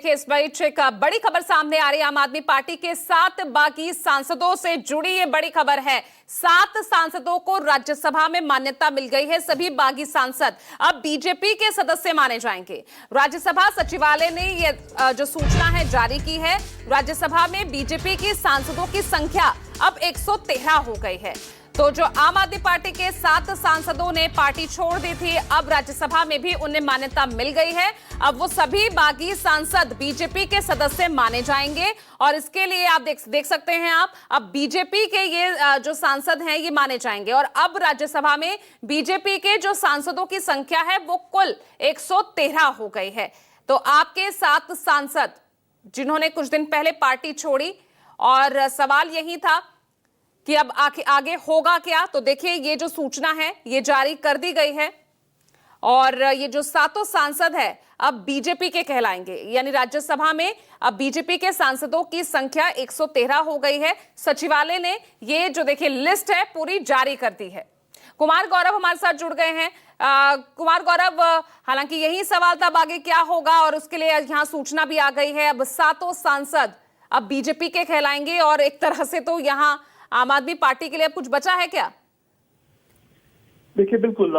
देखिए इस बीच एक बड़ी खबर सामने आ रही है। आम आदमी पार्टी के 7 बागी सांसदों से जुड़ी ये बड़ी खबर है। 7 सांसदों को राज्यसभा में मान्यता मिल गई है। सभी बागी सांसद अब बीजेपी के सदस्य माने जाएंगे। राज्यसभा सचिवालय ने ये जो सूचना है जारी की है। राज्यसभा में बीजेपी की सांसदों की संख्या अब 113 हो गई है। तो जो आम आदमी पार्टी के 7 सांसदों ने पार्टी छोड़ दी थी, अब राज्यसभा में भी उन्हें मान्यता मिल गई है। अब वो सभी बागी सांसद बीजेपी के सदस्य माने जाएंगे और इसके लिए आप देख सकते हैं आप अब बीजेपी के ये जो सांसद हैं ये माने जाएंगे। और अब राज्यसभा में बीजेपी के जो सांसदों की संख्या है वो कुल 113 हो गई है। तो आपके 7 सांसद जिन्होंने कुछ दिन पहले पार्टी छोड़ी, और सवाल यही था कि अब आगे होगा क्या। तो देखिए ये जो सूचना है ये जारी कर दी गई है और ये जो 7 सांसद है अब बीजेपी के कहलाएंगे। यानी राज्यसभा में अब बीजेपी के सांसदों की संख्या 113 हो गई है। सचिवालय ने ये जो देखिए लिस्ट है पूरी जारी कर दी है। कुमार गौरव हमारे साथ जुड़ गए हैं। कुमार गौरव, हालांकि यही सवाल था आगे क्या होगा और उसके लिए यहाँ सूचना भी आ गई है। अब 7 सांसद अब बीजेपी के कहलाएंगे और एक तरह से तो यहाँ आम आदमी पार्टी के लिए अब कुछ बचा है क्या? देखिए बिल्कुल,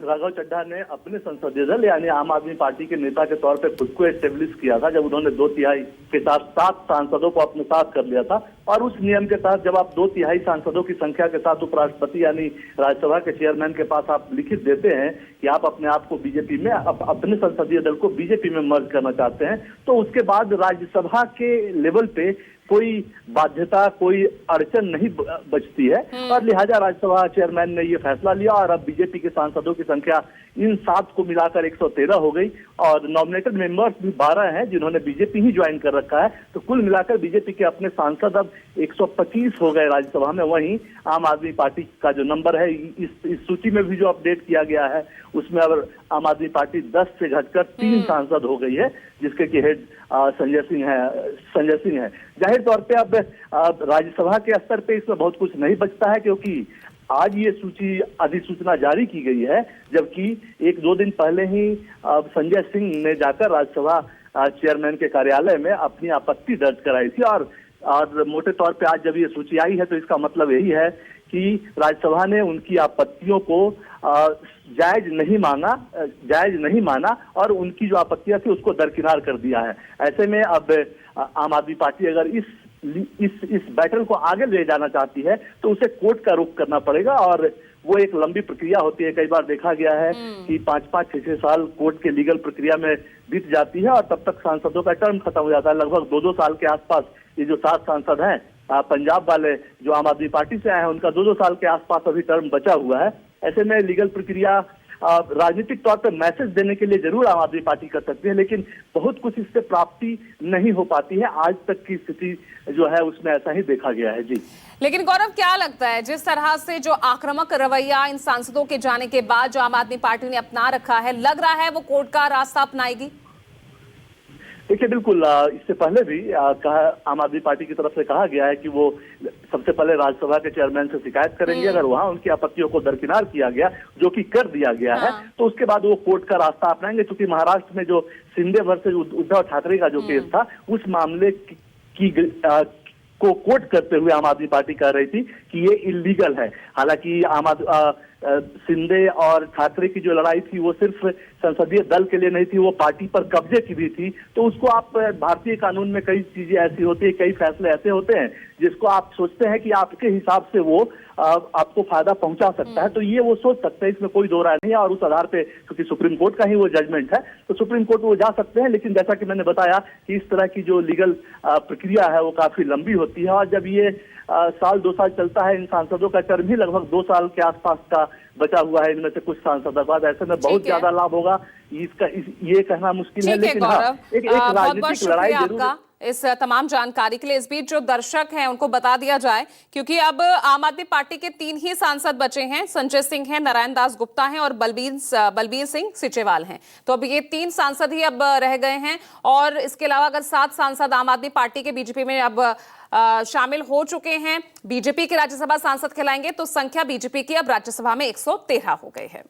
राघव चड्ढा ने अपने संसदीय दल यानी आम आदमी पार्टी के नेता के तौर पे खुद को एस्टेब्लिश किया था जब उन्होंने 2/3 के साथ 7 सांसदों को अपने साथ कर लिया था। और उस नियम के तहत जब आप 2/3 सांसदों की संख्या के साथ उपराष्ट्रपति यानी राज्यसभा के चेयरमैन के पास आप लिखित देते हैं कि आप अपने आप को बीजेपी में अपने संसदीय दल को बीजेपी में मर्ज करना चाहते हैं, तो उसके बाद राज्यसभा के लेवल पे कोई बाध्यता, कोई अड़चन नहीं बचती है। और लिहाजा राज्यसभा चेयरमैन ने ये फैसला लिया और अब बीजेपी के सांसदों की संख्या इन 7 को मिलाकर 113 हो गई और नॉमिनेटेड मेंबर्स भी 12 हैं जिन्होंने बीजेपी ही ज्वाइन कर रखा है। तो कुल मिलाकर बीजेपी के अपने सांसद अब 125 हो गए राज्यसभा में। वहीं आम आदमी पार्टी का जो नंबर है इस सूची में भी जो अपडेट किया गया है उसमें अब आम आदमी पार्टी 10 से घटकर 3 सांसद हो गई है, जिसके की हेड संजय सिंह है। जाहिर तौर पे अब राज्यसभा के स्तर पे इसमें बहुत कुछ नहीं बचता है, क्योंकि आज ये सूची अधिसूचना जारी की गई है, जबकि 1-2 दिन पहले ही संजय सिंह ने जाकर राज्यसभा चेयरमैन के कार्यालय में अपनी आपत्ति दर्ज कराई थी। और मोटे तौर पे आज जब ये सूची आई है तो इसका मतलब यही है कि राज्यसभा ने उनकी आपत्तियों को जायज नहीं माना और उनकी जो आपत्तियां थी उसको दरकिनार कर दिया है। ऐसे में अब आम आदमी पार्टी अगर इस बैटल को आगे ले जाना चाहती है तो उसे कोर्ट का रुख करना पड़ेगा और वो एक लंबी प्रक्रिया होती है। कई बार देखा गया है कि 5-5, 6-6 साल कोर्ट के लीगल प्रक्रिया में बीत जाती है और तब तक सांसदों का टर्म खत्म हो जाता है। लगभग 2-2 साल के आसपास ये जो 7 सांसद हैं पंजाब वाले जो आम आदमी पार्टी से आए हैं उनका 2-2 साल के आसपास अभी टर्म बचा हुआ है। ऐसे में लीगल प्रक्रिया राजनीतिक तौर पर मैसेज देने के लिए जरूर आम आदमी पार्टी कर सकती है, लेकिन बहुत कुछ इससे प्राप्ति नहीं हो पाती है। आज तक की स्थिति जो है उसमें ऐसा ही देखा गया है। जी, लेकिन गौरव क्या लगता है जिस तरह से जो आक्रामक रवैया इन सांसदों के जाने के बाद जो आम आदमी पार्टी ने अपना रखा है, लग रहा है वो कोर्ट का रास्ता अपनाएगी? देखिए बिल्कुल, इससे पहले भी आम आदमी पार्टी की तरफ से कहा गया है कि वो सबसे पहले राज्यसभा के चेयरमैन से शिकायत करेंगे। अगर वहां उनकी आपत्तियों को दरकिनार किया गया, जो कि कर दिया गया है, तो उसके बाद वो कोर्ट का रास्ता अपनाएंगे। क्योंकि महाराष्ट्र में जो शिंदे वर्सेस उद्धव ठाकरे का जो केस था, उस मामले को कोट करते हुए आम आदमी पार्टी कह रही थी कि ये इलीगल है। हालांकि शिंदे और ठाकरे की जो लड़ाई थी वो सिर्फ संसदीय दल के लिए नहीं थी, वो पार्टी पर कब्जे की भी थी। तो उसको आप भारतीय कानून में कई चीजें ऐसी होती है, कई फैसले ऐसे होते हैं जिसको आप सोचते हैं कि आपके हिसाब से वो आपको फायदा पहुंचा सकता है, तो ये वो सोच सकते हैं, इसमें कोई दो राय नहीं है। और उस आधार पे क्योंकि सुप्रीम कोर्ट का ही वो जजमेंट है तो सुप्रीम कोर्ट वो जा सकते हैं। लेकिन जैसा कि मैंने बताया कि इस तरह की जो लीगल प्रक्रिया है वो काफी लंबी होती है और जब ये 1-2 साल चलता है, इन सांसदों का टर्म भी लगभग 2 साल के आसपास का बचा हुआ है इनमें से कुछ सांसदों बाद, ऐसे में बहुत ज्यादा लाभ होगा ये कहना मुश्किल है। लेकिन एक राजनीतिक लड़ाई जरूर इस तमाम जानकारी के लिए। इस बीच जो दर्शक हैं उनको बता दिया जाए, क्योंकि अब आम आदमी पार्टी के 3 ही सांसद बचे हैं। संजय सिंह हैं, नारायण दास गुप्ता हैं और बलबीर सिंह सिचेवाल हैं। तो अब ये 3 सांसद ही अब रह गए हैं और इसके अलावा अगर 7 सांसद आम आदमी पार्टी के बीजेपी में अब शामिल हो चुके हैं, बीजेपी के राज्यसभा सांसद कहलाएंगे, तो संख्या बीजेपी की अब राज्यसभा में 113 हो गई है।